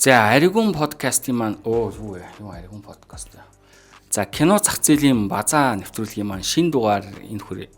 За Аригун подкастын маань юу Аригун подкаст. За кино зах зээлийн базаа нэвтрүүлгийн маань шинэ дугаар энэ хүрээ.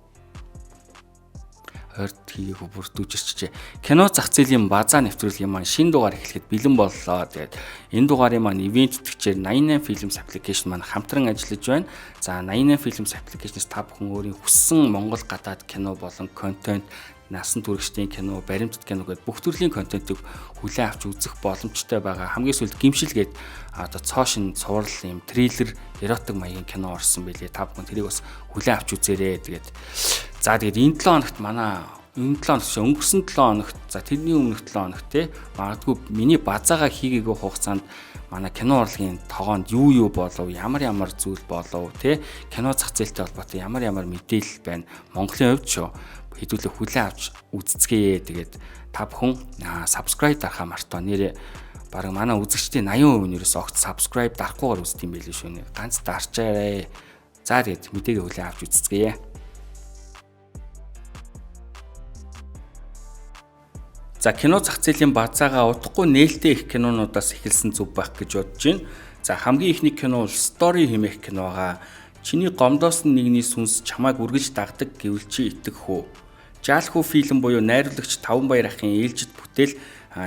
Хорт хийх бүрдүүлжирчээ. Кино зах зээлийн базаа нэвтрүүлгийн маань шинэ дугаар эхлэхэд бэлэн боллоо. Тэгээд энэ дугаарын маань ивент тэтгэгчээр 88 Films application маань хамтран ажиллаж байна. За 88 Films application-с та бүхэн өөрийн хүссэн Монгол гадаад кино болон контент, насан туршидын кино, баримтат кино гэдэг бүх төрлийн контентыг хүлээн авч үзэх боломжтой байгаа. Хамгийн сүүлд гимшил гээд одоо цоошин цуврал юм трейлер, эротик маягийн кино орсон байлээ. Та бүхэн тэрийг бас хүлээн авч үзээрэй. Тэгээд энэ 7 хоногт манай өнгөрсөн 7 хоногт за тэрний өмнөх 7 хоногт те магадгүй миний базаагаа хийгээгүй хугацаанд манай кино урлагийн тогоонд юу болов, ямар зүйл болов те кино зах зээлтэй холбоотой ямар мэдээлэл байна Монголын хувьд шүү. Хэдүүлээ хүлээн авч үзцгээе. Тэгээд та бүхэн subscribe дарахаа мартаа. Нэрээ баг манай үзэгчдийн 80% нь ерөөсөө огт subscribe дарахгүйгээр үздэг юм байл шүү нэ. Ганц дарчаарай. За тэгээд мэдээгээ хүлээн авч үзцгээе. За кино зах зээлийн базаагаа утгагүй нээлттэй их кинонуудаас эхэлсэн зүв байх гэж бодож байна. За хамгийн ихний кино бол Story хэмээх кино байгаа. Чиний гомдоос нэгний сүнс чамайг үргэлж дагдаг гэвэл чи итгэх үү? Жаалхуу фильм буюу найруулагч Таван Баяр ахын ээлжид бүтээл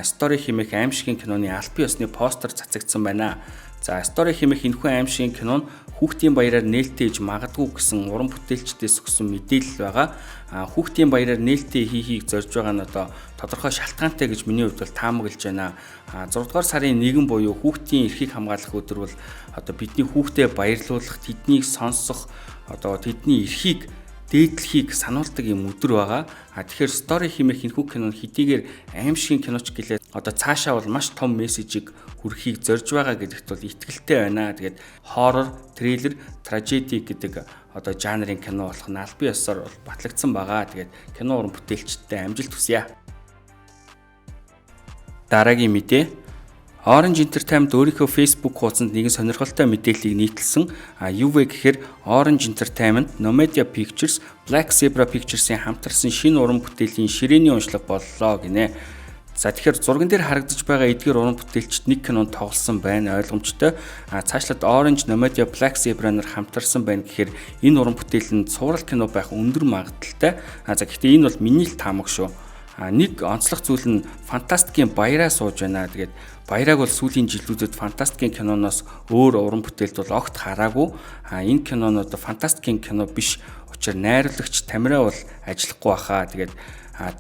Story хэмээх аимшигын киноны албан ёсны постэр цацагдсан байна. За Story хэмээх энэхүү аимшигын кино нь хүүхдийн баяраар нээлттэй хийж магадгүй гэсэн уран бүтээлчдээс өгсөн мэдээлэл байгаа. Хүүхдийн баяраар нээлттэй хийхийг зорж байгаа нь одоо тодорхой шалтгаантай гэж миний хувьд бол таамаглаж байна. 6 дугаар сарын 1 буюу хүүхдийн эрхийг хамгаалах өдөр бол одоо бидний хүүхдэд баярлуулах, тэднийг сонсох, одоо тэдний эрхийг дээдлэхийг сануулдаг юм өдөр байгаа. Тэгэхээр Story хэмээх энэхүү кинон хэдийгээр аимшигын киноч гэлээ одоо цаашаа бол маш том мессежийг хүргэхийг зорж байгаа гэдэгт бол итгэлтэй байна. Тэгээд хоррор, трейлер, трагеди гэдэг одоо жанрын кино болох нь албан ёсоор батлагдсан байгаа. Тэгээд кино уран бүтээлчдтэй амжилт хүсье. Дараагийн мэдээ. Orange Entertainment өөрийнхөө Facebook хуудсанд нэгэн сонирхолтой мэдээллийг нийтэлсэн. Юу вэ гэхээр Orange Entertainment, Nomedia Pictures, Black Zebra Pictures-ийн хамтарсан шинэ уран бүтээлийн ширээний уншлага боллоо гинэ. За тэгэхээр зурган дээр харагдаж байгаа эдгээр уран бүтээлчд нэг кинонд тоглосон байна ойлгомжтой. Цаашлаад Orange, Nomedia, Black Zebra нар хамтарсан байна гэхээр энэ уран бүтээл нь цуврал кино байх өндөр магадaltaй. За гэхдээ энэ бол миний л таамаг шүү. Нэг онцлог зүйл нь фантастикийн баяраа сууж байна. Тэгээд баярааг бол сүүлийн жилүүдэд фантастикийн киноноос өөр уран бүтээлд бол огт хараагүй. Энэ кино нь одоо фантастикийн кино биш учраас найруулагч Тамираа бол ажиллахгүй баха. Тэгээд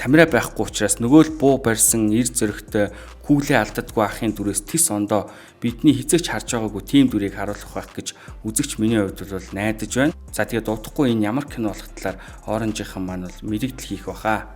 Тамираа байхгүй учраас нөгөө л буу барьсан эр зөрөгтэй күүлээ алддаггүй ахын дүрээс тис ондоо бидний хизээч харж байгаагүй тийм дүрийг харуулах байх гэж үзэгч миний хувьд бол найдаж байна. За тэгээд удахгүй энэ ямар кино болох талаар Orange-ийн маань бол мэрэгдэл хийх баха.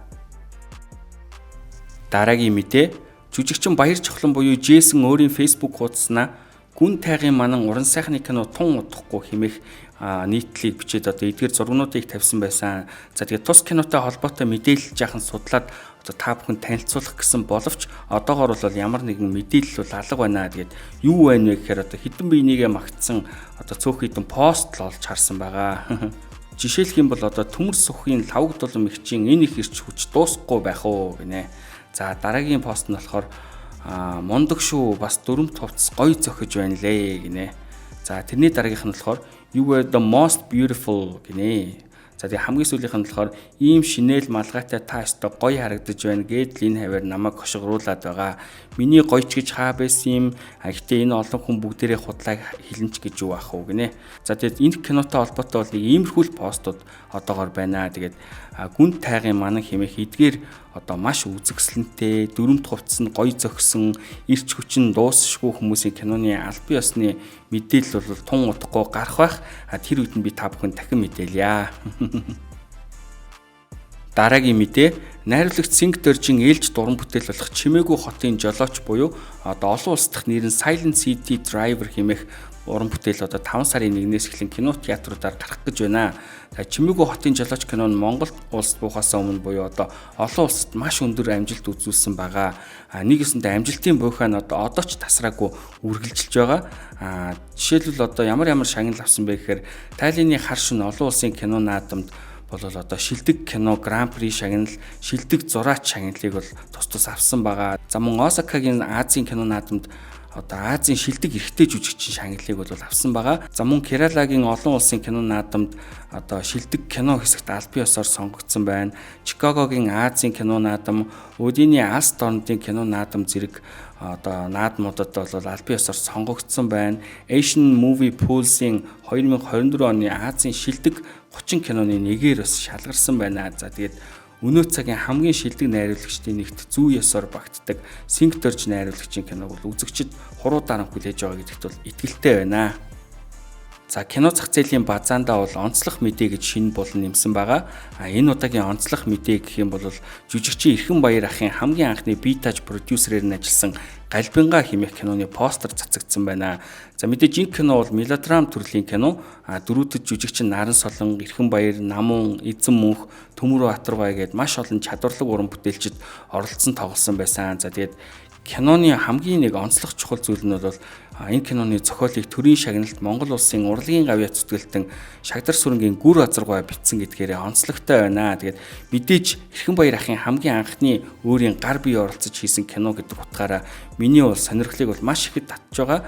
Дараагийн мэдээ. Жүжигчин Баяр Чухлан буюу Джейсон өөрийн Facebook хуудаснаа гүн тайгын манан уран сайхны кино тун удахгүй хэмээх нийтлийг бичээд одоо эдгээр зургнуудыг тавьсан байсан. За тэгээд тус кинотой холбоотой мэдээлэл жаахан судлаад одоо та бүхэн танилцуулах гэсэн боловч одоогоор бол ямар нэгэн мэдээлэл бол алга байна. Тэгээд юу байна вэ гэхээр одоо хідэн биенийгээ магтсан одоо цөөх хідэн пост л олж харсан байгаа. Жишээлх юм бол одоо төмөр сухын лавг дулам ихчийн энэ их ирч хүч дуусахгүй байх уу гинэ. За дараагийн пост нь болохоор мундаг шүү бас дөрөв товц гоё зохиж байна лээ гинэ. За тэрний дараагийнх нь болохоор you were the most beautiful гинэ. За тэгээ хамгийн сүүлийнх нь болохоор ийм шинээл малгайтай та өстө гоё харагдаж байна гэдэл энэ хавар намайг хошигруулад байгаа. Миний гоёч гэж хаа байсан юм. Гэхдээ энэ олон хүн бүгдээрээ худлааг хилэнч гэж юу ах уу гинэ. За тэгээд энэ кинотой холбоотой бол нэг иймэрхүү постууд одоогоор байна. Тэгээд гүн тайгын манан хэмээх эдгээр одоо маш үзэсгэлэнтэй, дөрөмт хувцсан, гоё зөгсөн, ирч хүчин дуусшгүй хүмүүсийн киноны албан ёсны мэдээлэл бол тун утгагүй гарах байх. Тэр үед нь би та бүхэн дахин мэдээлье. Дараагийн мэдээ. Найруулагч Синг Доржийн ээлж дуран бүтээл болох Чимээгүй хотын жолооч буюу одоо олон улс дахь нэр нь Silent City Driver хэмээх уран бүтээл одоо 5 сарын 1-ээс эхлэн кино театруудаар гарах гэж байна. Чимээгүй хотын жолооч кино нь Монгол улсад буухаас өмнө буюу одоо олон улсад маш өндөр амжилт үзүүлсэн байгаа. Нэгэсэндээ амжилтын буйхаа нь одоо ч тасраагүй үргэлжилж байгаа. Жишээлбэл одоо ямар шагнал авсан бэ гэхээр Тайлины хар шин олон улсын кино наадамд бол одоо шилдэг кино Гран При шагнал, шилдэг зураач шагналыг бол тус авсан байгаа. За мөн Осакагийн Азийн кино наадамд одоо Азийн шилдэг эрэгтэй жүжигчин шагналыг бол авсан байгаа. За мөн Кералагийн олон улсын кино наадамд одоо шилдэг кино хэсэгт аль бие ёсоор сонгогдсон байна. Чикагогийн Азийн кино наадам, Удины Алс дорнодын кино наадам зэрэг одоо наадмуудад бол аль бие ёсоор сонгогдсон байна. Asian Movie Pulse-ийн 2024 оны Азийн шилдэг 30 киноны нэгээр бас шалгарсан байна. За тэгээд өнөө цагийн хамгийн шилдэг найруулагчдын нэгт зүү ёсоор багтдаг Синкторж найруулагчийн киног бол үзэгчид хуруу даран хүлээж байгаа гэдэгт бол итгэлтэй байна. За кино зах зээлийн базаандаа бол онцлог мэдээ гэж шинэ болон нэмсэн байгаа. Энэ удаагийн онцлог мэдээ гэх юм бол жүжигчин Эрхэнбаяр ахын хамгийн анхны битаж продюсерээр нь ажилласан Галбинга хэмээх киноны постэр цацагдсан байна. За мэдээж энэ кино бол мелодрам төрлийн кино. Дөрүүдэд жүжигчин Наран Солон, Эрхэнбаяр, Намун, Эзэн Мөнх, Төмөр Батаргай гээд маш олон чадварлаг уран бүтээлчид оролцсон тоглосон байсан. За тэгээд киноны хамгийн нэг онцлог чухал зүйл нь бол энэ киноны зохиолыг төрийн шагналт Монгол улсын урлагийн гавьяа зүтгэлтэн Шагдар сүрэнгийн Гүр Азаргай бичсэн гэдгээрээ онцлогтой байна. Тэгээд мэдээж Эрхэнбаяр ахын хамгийн анхны өөрийн гар бие оролцож хийсэн кино гэдэг утгаараа миний бол сонирхлыг бол маш ихэд татж байгаа.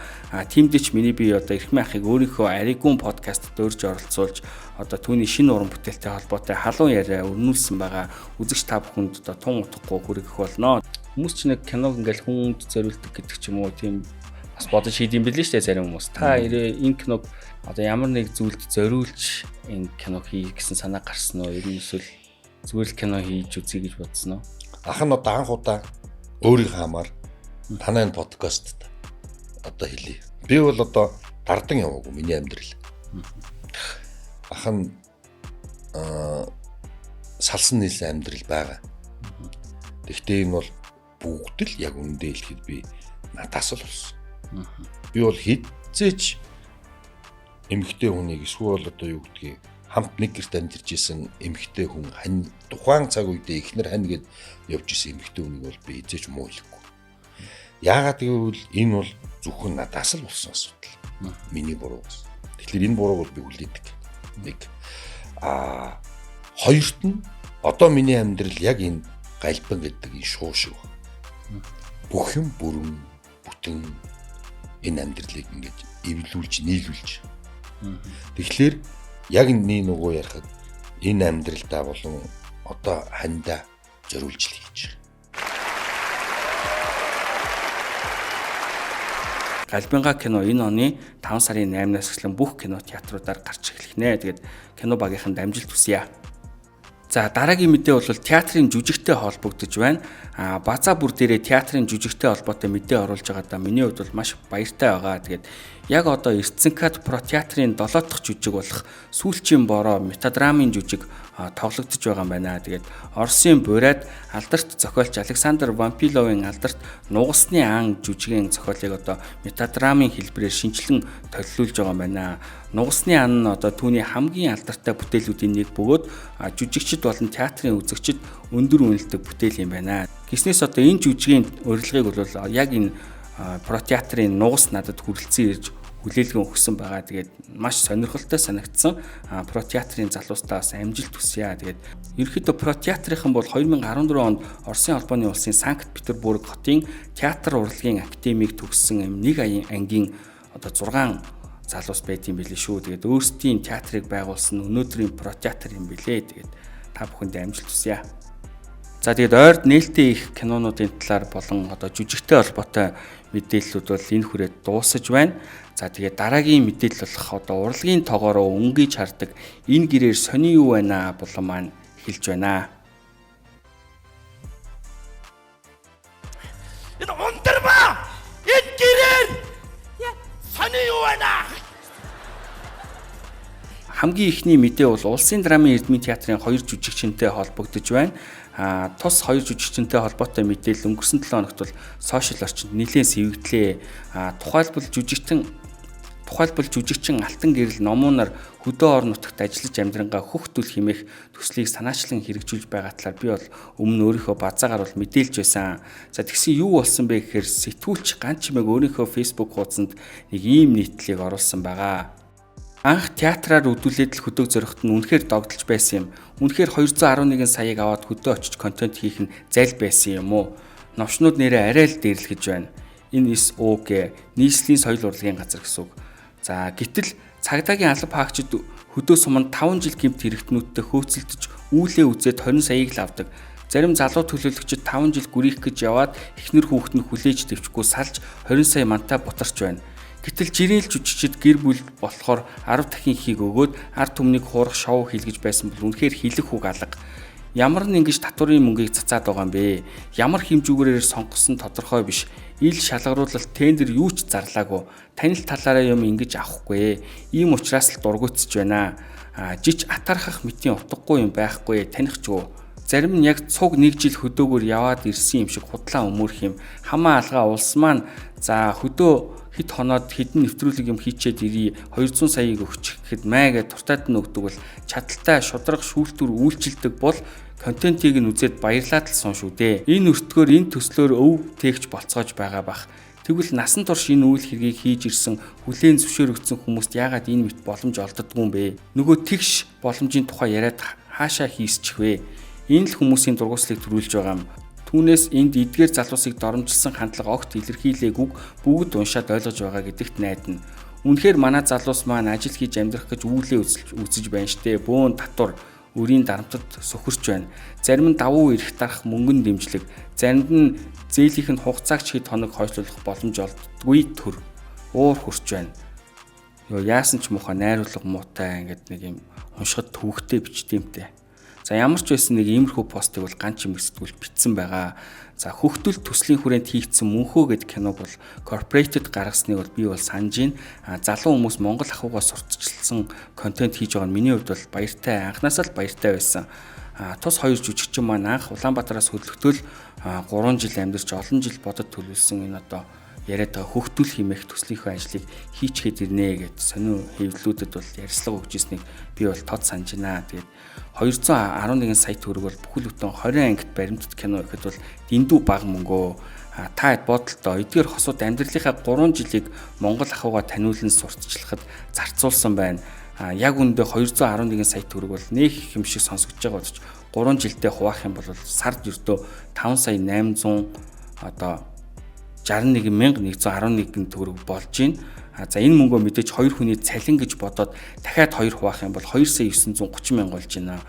Тиймдээч миний бие одоо Эрхмэн ахыг өөрийнхөө Аригун подкастт дөрж оролцуулж одоо түүний шинэ уран бүтээлтэй холбоотой халуун яриа өрнүүлсэн байгаа. Үзэгч та бүхэнд одоо тун утгагүй хүргэх болно. Хүмүүс ч нэг киног ингээл хүнд зориулдаг гэдэг ч юм уу тийм бас бодож хийдэм билээ шүү дээ зарим хүмүүс. Та энэ киног одоо ямар нэг зүйлд зориулж энэ киног хий гэсэн санаа гарсан уу? Ер нь эсвэл зүгээр л кино хийж үзье гэж бодсон уу? Ах нь одоо анх удаа өөрийнхөө хамаар танай энэ подкастт одоо хэлье. Би бол одоо дардан яваагүй миний амьдрал. Ах нь салсан нийлсэн амьдрал байгаа. Гэхдээ энэ бол бүгд л яг үндэ хэлэхэд би надаас л болсон. Би бол хэзээч эмэгтэй хүнийг эсвэл одоо юу гэдгийг хамт нэг гэрт амьдарч исэн эмэгтэй хүн хань тухайн цаг үедээ ихнэр хань гэд явж исэн эмэгтэй хүнийг бол би хэзээч муулахгүй. Яагаад гэвэл энэ бол зөвхөн надаас л болсон асуудал. Миний буруу бас. Тэгэхээр энэ бурууг бол би хүлээдэг. Нэг хоёрт нь одоо миний амьдрал яг энэ галбин гэдэг энэ шуу шиг. Бүх юм бүрэн бүтэн энэ амьдралыг ингэж эвлүүлж, нийлүүлж. Тэгэхээр яг энэ нөгөө ярихад энэ амьдралдаа болон одоо хандаа зориулж л хийж байгаа. Галбинга кино энэ оны 5 сарын 8-наас эхлэн бүх кино театруудаар гарч эхэлнэ. Тэгээд кино багийнхан дамжилт хүсье. За дараагийн мэдээ бол театрын жүжигтэй холбогдож байна. Базаа бүр дээрээ театрын жүжигтэй холбоотой мэдээ оруулж байгаадаа миний хувьд бол маш баяртай байгаа. Тэгээд яг одоо Эрдэнэкат Про театрын 7 дахь жүжиг болох Сүүлчийн бороо метадрамын жүжиг тоглогдож байгаа юм байна. Тэгээд Оросын Бурайд алдарт зохиолч Александр Вампиловын алдарт Нугасны ан жүжигийн зохиолыг одоо метадрамын хэлбэрээр шинжилэн төлөвлөж байгаа юм байна. Нугасны ан нь одоо түүний хамгийн алдартай бүтээлүүдийн нэг бөгөөд жүжигчид болон театрын үзэгчид өндөр үнэлдэг бүтээл юм байна. Гиснээс одоо энэ жүжигийн урилгыг бол яг энэ Про театрын Нугас надад хүрэлцэн ирж хүлээлгэн өгсөн байгаа. Тэгээд маш сонирхолтой санагдсан. Про театрын залуустаас амжилт хүсье. Тэгээд ерөнхийдөө Про театрынхан бол 2014 онд Оросын албаны улсын Санкт-Петербург хотын театр урлагийн академиг төгссөн нэг ангийн одоо 6 залуус байдсан билээ шүү. Тэгээд өөрсдийн театрыг байгуулсан өнөөдрийн Про театр юм билээ. Тэгээд та бүхэнд амжилт хүсье. За тэгээд ойрд нээлттэй их кинонуудын талаар болон одоо жүжигтэй холбоотой мэдээллүүд бол энэ хүрээд дуусаж байна. За тэгээд дараагийн мэдээлэл болох одоо урлагийн тоогоороо өнгөж хардаг энэ гэрээр сони юу байна болон маань хэлж байна. Энэ ундарма энэ гэрээр сони юу байна? Хамгийн ихний мэдээ бол Улсын драмын Эрдмийн театрын 2 жүжигчинтэй холбогдож байна. Тус 2 жүжигчинтэй холбоотой мэдээлэл өнгөрсөн 7 хоногт бол сошиал орчинд нэлээд сэвэгдлээ. Тухайлбал жүжигчин Алтан гэрэл номуунаар хөдөө орон нутагт ажиллаж амьдрангаа хөхтүүл хэмээх төслийг санаачлан хэрэгжүүлж байгаа талаар би бол өмнө өөрийнхөө базаагаар бол мэдээлж байсан. За тэгсэн юу болсон бэ гэхээр сэтгүүлч Ганчмэг өөрийнхөө Facebook хуудсанд нэг ийм нийтлэлийг оруулсан байгаа. Анх театраар үзүүлээд л хөдөг зоригт нь үнэхээр догдолж байсан юм. Үнэхээр 211 саяыг аваад хөдөө очиж контент хийх нь зайл байсан юм уу? Новчнууд нэрээ арай л дээрлэхэж байна. NSO гэ нийслэлийн соёл урлагийн газар гэсэн үг. За гэтэл цагдаагийн алба хаагчид хөдөө суманд 5 жил гэмт хэрэгтнүүдтэй хөөцөлдөж үүлээ үзээд 20 саяыг л авдаг. Зарим залуу төлөөлөгчид 5 жил гүрийх гэж яваад эхнэр хүүхэд нь хүлээж дэвчгүй салж 20 сая мантай бутарч байна. Гэтэл жирийн жүжигчид гэр бүл болохоор 10 дахин ихийг өгөөд ард түмнийг хуурах шоу хийлгэж байсан бол үнэхээр хилэх үг алга. Ямар нэг ингэж татварын мөнгийг цацаад байгаа юм бэ? Ямар хэмжүүгээрээр сонгосон тодорхой биш. Ил шалгаруулалт тендер юу ч зарлаагүй. Танил талаараа юм ингэж авахгүй. Ийм учраас л дургуутсж байна. Жиж атархах мэтийн утгагүй юм байхгүй таних ч үү. Зарим нь яг цуг 1 жил хөдөөгөр яваад ирсэн юм шиг худлаа өмөрөх юм. Хамаа алгаа улс маань за хөдөө хэд хоноод хэдэн нэвтрүүлэг юм хийчээд ирий 200 саяыг өгчих гэхэд маяга туртаад нь өгдөг бол чадaltaй шудраг шүүлтүр үйлчилдэг бол контентийг нь үзээд баярлаад л сон шүү дээ. Энэ өртгөөр энэ төслөөр өв тээгч болцоож байгаа бах. Тэгвэл насан турш энэ үйл хэргийг хийж ирсэн хүлээн зөвшөөрөгдсөн хүмүүст яагаад энэ мэт боломж олддоггүй юм бэ? Нөгөө тэгш боломжийн тухай яриад хаашаа хийсчих вэ? Энэ л хүмүүсийн дургуслыг төрүүлж байгаа юм. Түүнээс энд эдгээр залуусыг доромжилсан хандлага огт илэрхийлээгүйг бүгд уншаад ойлгож байгаа гэдэгт найдана. Үнэхээр манай залуус маань ажил хийж амьдрах гэж үүлээ үзэж байна штэ. Бөөн татвар өрийн дарамтад сөхөрч байна. Зарим нь давуу эрх дарах мөнгөн дэмжлэг, заримд нь зээлийнх нь хугацаагч хэд хоног хойшлуулах боломж олддгүй төр уур хурч байна. Яасан ч муухай найруулга муутай ингээд нэг юм уншихад төвөгтэй бичдэмтэй. За ямар ч байсан нэг иймэрхүү постыг бол ганц юм сэтгүүл бичсэн байгаа. За хөхтөл төслийн хүрээнд хийгдсэн мөнхөө гэдэг киног бол corporated гаргасныг бол би бол санаж байна. Залуу хүмүүс Монгол ахуйгаа сурталчилсан контент хийж байгаа нь миний хувьд бол баяртай, анхнаасаа л баяртай байсан. Тус хоёр жүжигчин маань анх Улаанбаатараас хөдлөгтөл 3 жил амьдарч олон жил бодод төлөвлөсөн энэ одоо яриад байгаа хөхтөл хэмээх төслийнхөө ажлыг хийчихэд ирнэ гэд сонио хэвлэлүүдэд бол ярьцлага өгч ирснийг би бол тод санаж байна. Тэгээд 211 сая төгрөг бол бүхэл бүтэн 20 ангит баримтат кино гэхэд бол дэндүү бага мөнгөө. Та хэд бодолтой эдгээр хосууд амьдралынхаа 3 жилийг Монгол ахуйгаа таниулан сурталчлахад зарцуулсан байна. Яг үндэ 211 сая төгрөг бол нэг их юм шиг сонсогдож байгаа боловч 3 жилдээ хуваах юм бол сард ердөө 5 сая 800 одоо 61111 төгрөг болж байна. За энэ мөнгөө мэдээж 2 хүний цалин гэж бодоод дахиад 2 хуваах юм бол 2 сая 930 мянга болж байна.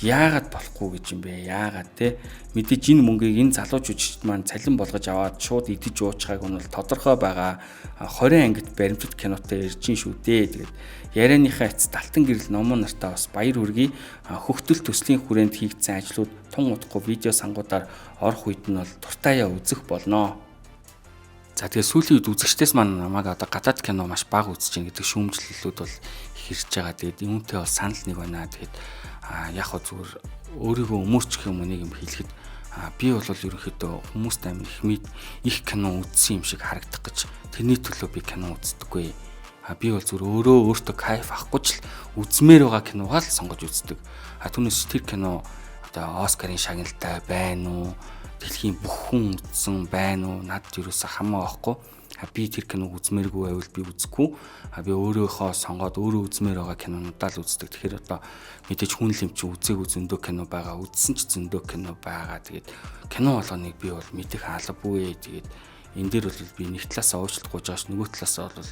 Яагаад болохгүй гэж юм бэ? Яагаад те? Мэдээж энэ мөнгийг энэ залуу жүжигчд маань цалин болгож аваад шууд идэж уучгааг нь бол тодорхой байгаа. 20 ангит баримтат кинотой ирж ин шүү дээ. Тэгээд ярианыхаа эцэст Алтан гэрэл номон нартаа бас баяр хүргэе. Хөхтөл төслийн хүрээнд хийгдсэн ажлууд тун удахгүй видео сангуудаар орох үед нь бол дуртаяа үзэх болно. За тэгээ сүүлийн үед үзэгчдээс маань намайг одоо гадаад кино маш бага үзэж байна гэдэг шүүмжлэлүүд бол их ирж байгаа. Тэгээд үүнтэй бол санал нэг байна. Тэгээд яг хөө зүгээр өөрийгөө өмөрчих юм нэг юм хэлэхэд би бол ерөнхийдөө хүмүүст амин их кино үзсэн юм шиг харагдах гэж тэрний төлөө би кино үздэггүй. Би бол зүгээр өөртөө кайф авахгүй ч үзмээр байгаа киногаа л сонгож үздэг. Түүнээс тэр кино одоо Оскарын шагналтай байна уу? Дэлхийн бүх хүн үзсэн байна уу? Надад юусаа хамаа байхгүй. Би тэр киног үзмээргүй байвал би үзэхгүй. Би өөрөөхөө сонгоод өөрөө үзмээр байгаа кинонуудаа л үздэг. Тэгэхээр одоо мэдээж хүн л юм чи үзээгүй зөндөө кино байгаа. Үзсэн ч зөндөө кино байгаа. Тэгээд кино болгоныг би бол мэдэх албагүй. Тэгээд энэ дээр бол би нэг талаасаа уучлалт гуйж байгаа ш нөгөө талаасаа бол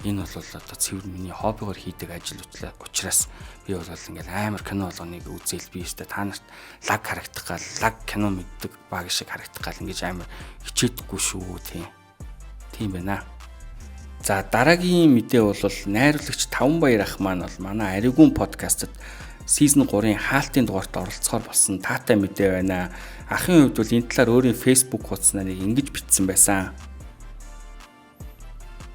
энэ бол одоо цэвэр миний хоббигоор хийдэг ажил учраас би бол ингээл амар кино болгоныг үзээл би өстэй та нарт лаг харагдах гал лаг кино мэддэг баг шиг харагдах гал ингэж амар хичээдэггүй шүү тийм байна. За дараагийн мэдээ бол найруулагч Таван Баяр ах маань бол манай Аригүн подкастт season 3-ын хаалтын дугаарт оролцохоор болсон таатай мэдээ байна. Ахын хувьд бол энэ талаар өөрийн Facebook хуудаснаар ингэж бичсэн байсан.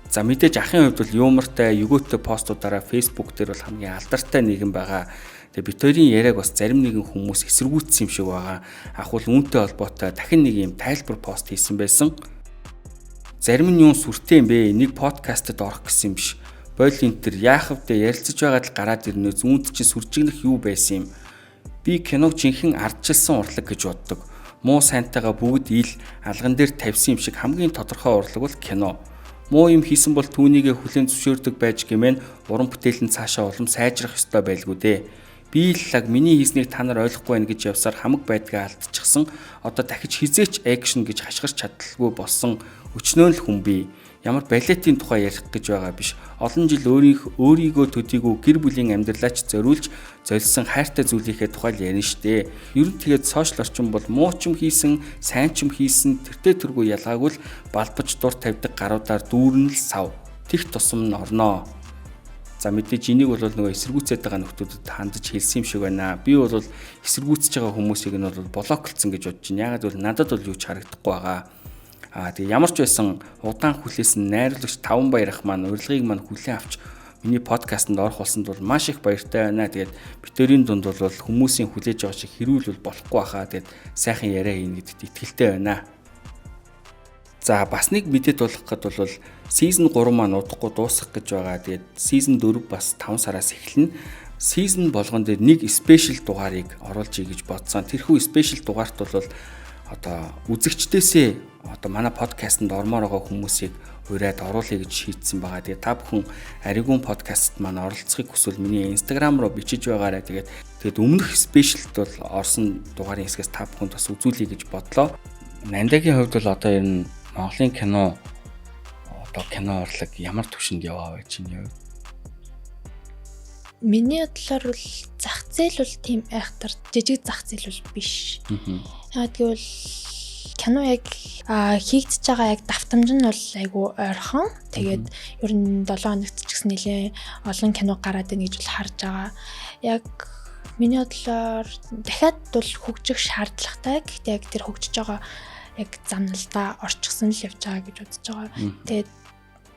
За мэдээж ахын хувьд бол юмартай, өгөөтэй постуудаараа Facebook дээр бол хамгийн алдартай нэгэн байгаа. Тэгээ бид хоёрын яриаг бас зарим нэгэн хүмүүс эсэргүүцсэн юм шиг байгаа. Ах бол үүнтэй холбоотой дахин нэг юм тайлбар пост хийсэн байсан. Зарим нь юу сүртэй юм бэ? Нэг подкастт орох гэсэн юм биш. Бойл энэ төр яахав дэ ярилцаж байгаад л гараад ирнэ. Зүүнт чинь сүржигнэх юу байсан юм? Би киног жинхэнэ ардчилсан урлаг гэж боддог. Муу сайнтайгаа бүгд ил алган дээр тавьсан юм шиг хамгийн тодорхой урлаг бол кино. Муу юм хийсэн бол түүнийгээ хүлээн зөвшөөрдөг байж гэмээн уран бүтээлэн цаашаа улам сайжрах ёстой байлгүй дээ. Би л лаг миний хийснийг та нар ойлгохгүй байна гэж явсаар хамаг байдгаа алдчихсан. Одоо дахиж хизээч экшн гэж хашгирч чадлаггүй болсон өчнөө л хүн би. Ямар балетийн тухай ярих гэж байгаа биш. Олон жил өөрийгөө төдийгүй гэр бүлийн амьдралаач зориулж золисон хайртай зүйлийнхээ тухай л ярина штэ. Ер нь тэгээд сошиал орчин бол муу ч юм хийсэн, сайн ч юм хийсэн тэртээ тэргүй ялгаагүй л балбаж дур тавьдаг гаруудаар дүүрэн л сав. Тэгт тусам нь орноо. За мэдээж энийг бол нөгөө эсэргүүцээд байгаа нөхдүүдэд хандаж хэлсэн юм шиг байна. Би бол эсэргүүцэж байгаа хүмүүсийг нь бол блоклцсон гэж бодож байна. Ягаад гэвэл надад бол юу ч харагдахгүй байгаа. Тэгээ ямар ч байсан удаан хүлээсэн найруулагч Таван Баяр ах маань урилгыг маань хүлээн авч миний подкастт орох болсонд бол маш их баяртай байна. Тэгээд битэрийн дунд бол хүмүүсийн хүлээж байгаа шиг хэрүүл болохгүй хаа. Тэгээд сайхан яриа хийнэ гэдэгт итгэлтэй байна. За бас нэг мэдээд болгоход бол season 3 маань удахгүй дуусах гэж байгаа. Тэгээд season 4 бас 5 сараас эхэлнэ. Season болгон дээр нэг special дугаарыг оруулж ий гэж бодсон. Тэрхүү special дугаарт бол одоо үзэгчдээсээ одоо манай подкастэнд ормоор байгаа хүмүүсийг ураад оруулъя гэж шийдсэн байгаа. Тэгээ та бүхэн Аригун подкастт маань оролцохыг хүсвэл миний Instagram руу бичиж байгаарай. Тэгээд өмнөх спешиалд бол орсон дугаарын хэсгээс та бүхэнд бас үзүүлье гэж бодлоо. Нандагийн хувьд бол одоо ер нь Монголын кино урлаг ямар түвшинд яваа вэ чинь юу? Миний бодлоор бол зах зээл бол тийм айхтар жижиг зах зээл бол биш. Яг гэвэл кино яг хийгдэж байгаа яг давтамж нь бол айгүй ойрхон. Тэгээд ер нь 7 хоногт ч гэсэн нэлээ олон кино гараад байна гэж бол харж байгаа. Яг миний бодлоор дахиад бол хөгжих шаардлагатай. Гэхдээ яг тэр хөгжиж байгаа яг замналдаа орчихсон л явж байгаа гэж бодож байгаа. Тэгээд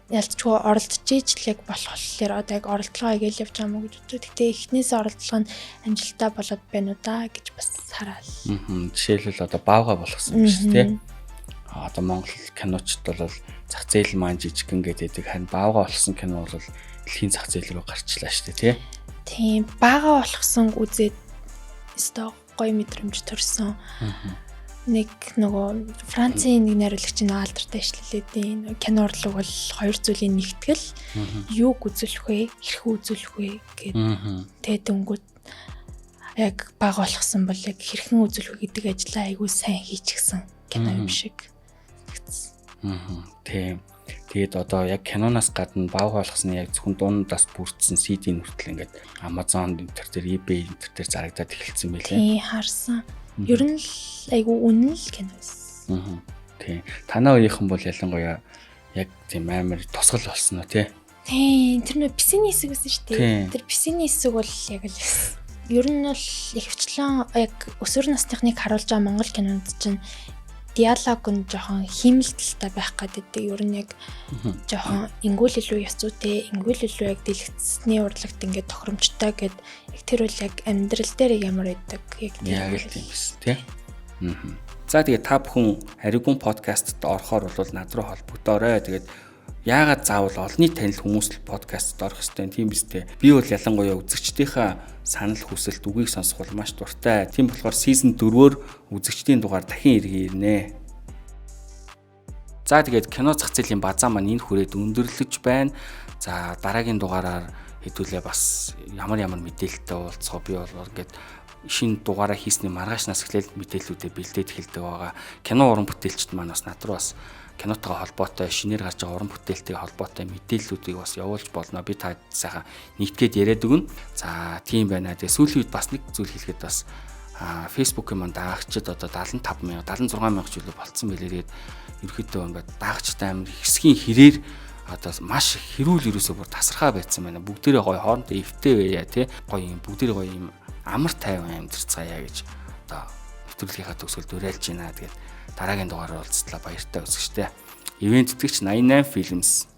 ялцчгүй оролдож ижил яг болохоор одоо яг оролдлогоо игээл явж байгаа мó гэж боддог. Гэхдээ эхнээсээ оролдлого нь амжилттай болоод байна уу да гэж бас хараал. Жишээлбэл одоо баага болгосон биш тий. Одоо Монгол киночд бол зах зээл маань жижигэн гэдэг харин баага болсон кино бол дэлхийн зах зээл рүү гарчлаа шүү дээ тий. Тийм баага болгосон үзээд өстой гоё мэдрэмж төрсөн. Нэг нөгөө Францын нэг найруулагч нэг алдартай ишлэлээд кино урлаг бол хоёр зүйлийн нэгтгэл юуг үзүүлэх вэ, хэрхэн үзүүлэх вэ гэдэг тэнгүүд яг бага болгосон бол яг хэрхэн үзүүлэх вэ гэдэг ажлаа айгүй сайн хийчихсэн кино юм шиг. Тийм. Тэгээд одоо яг киноноос гадна бага болгосны яг зөвхөн дундаас бүрдсэн CD нүртэл ингээд Amazon энтер дээр eBay энтер дээр зарагдаад эхэлсэн байлээ. Тийм харсан. Ер нь л айгүй үнэн л кино байсан. Тийм. Танаа үеийнхэн бол ялангуяа яг тийм амар тусгал болсон уу тий? Тийм. Тэр нөө писэний хэсэг байсан шүү дээ. Тэр писэний хэсэг бол яг л байсан. Ер нь бол ихэвчлэн яг өсвөр насныхныг харуулж байгаа монгол кинонд чинь диалог нь жоохон химэлтэлтэй байх гэдэг. Ер нь яг жоохон ингүүл илүү яс зүйтэй, ингүүл илүү яг дэлгэцсний урлагт ингээд тохиромжтой гэд яг тэр бол яг амьдрал дээр ямар байдаг яг тийм биш тий. За тэгээд та бүхэн Аригун подкастт орохоор бол над руу холбогдоорой. Тэгээд яагаад заавал олонний танил хүмүүс л подкастт орох ёстой юм тийм биз дээ. Би бол ялангуяа үзэгчдийнхаа санал хүсэлт үгийг сонсох бол маш дуртай. Тийм болохоор season 4-өөр үзэгчдийн дугаар дахин ирнэ. За тэгээд кино зах зээлийн базаа маань энэ хүрээд өндөрлөж байна. За дараагийн дугаараар хэдүүлээ бас ямар мэдээлэлтэй уулзах би бол ингээд шинэ дугаараа хийсний маргаашнаас эхлээл мэдээллүүдээ бэлдээд эхэлдэг байгаа. Кино уран бүтээлчд маань бас над руу бас кинотойгоо холбоотой шинээр гарч байгаа уран бүтээлтэй холбоотой мэдээллүүдийг бас явуулж болно. Би та сайхан нийтгээд яриад өгнө. За тийм байна. Тэгээ сүүлийн үед бас нэг зүйл хэлэхэд бас Facebook-ын маань даагчид одоо 75,000 76,000 жилүү болцсон байлээ. Тэгээд ерөөхдөө ингээд даагчтай амир хэсгийн хэрээр одоо маш хэрүүл ерөөсөө бүр тасархаа байцсан байна. Бүгдээрээ гоё хоорондоо эвтэй байя тий. Гоё юм бүгдээрээ гоё юм амар тайван амьдарцгаая гэж одоо нэвтрүүлгийнхаа төгсгөлд уриалж байна. Тэгээд дараагийн дугаараар уулзтлаа баяртай үзэгчтэй. Ивент тэтгэгч 88 Films